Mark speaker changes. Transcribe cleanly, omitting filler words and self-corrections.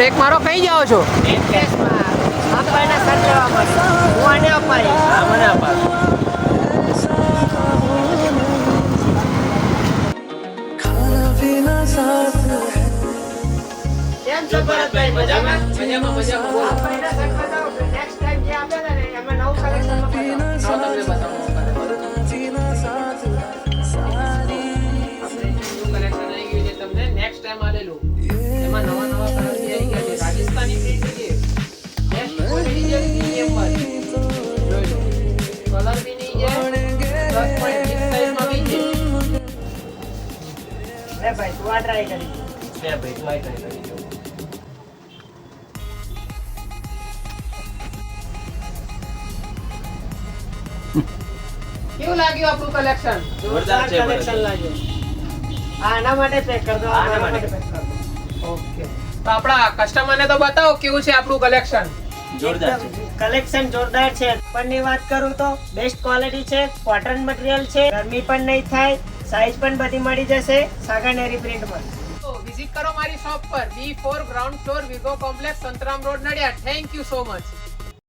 Speaker 1: Break મારો. કઈ જાઓ છો?
Speaker 2: અપાયના સર લેવા પડશે. હું આને અપાય.
Speaker 1: હા, મને અપાય.
Speaker 2: કેમ છો ભરતભાઈ? મજામાં?
Speaker 1: મજામાં બોલો.
Speaker 2: અપાયના સર બતાવો. નેક્સ્ટ ટાઈમ જે આપે ને એમાં નવું કલેક્શનમાં બતાવો.
Speaker 1: તમને બતાવો. તમને નેક્સ્ટ ટાઈમ આલેલું એમાં નવા નવા કલર આવી ગયા છે. રાજસ્થાની પ્રિન્ટ છે. બેસ્ટ ક્વોલિટી છે. પ્રીમિયમ વાળી જોઈ લો. કલર બી નહીં છે. પ્લસ પોઈન્ટ બિગ સાઈઝમાં બી છે.
Speaker 2: લે ભાઈ તું આ ટ્રાય કરી.
Speaker 1: બે ભાઈ ટ્રાય કરી જો. કેવું લાગ્યું આપણું કલેક્શન?
Speaker 2: જોરદાર કલેક્શન લાગ્યો. આના માટે પેક કર દો.
Speaker 1: આના માટે
Speaker 2: પેક કર દો.
Speaker 1: ઓકે. તો આપણા કસ્ટમરને તો બતાવો કેવું છે આપણું કલેક્શન.
Speaker 2: જોરદાર કલેક્શન જોરદાર છે. પણની વાત કરું તો બેસ્ટ ક્વોલિટી છે. કોટન મટીરીયલ છે. ગરમી પણ નહીં થાય. સાઈઝ પણ બધી મળી જશે સાગરનેરી પ્રિન્ટમાં.
Speaker 1: તો વિઝિટ કરો મારી શોપ પર B4 ground floor Vigo complex Santram road Nadiad. Thank you so much.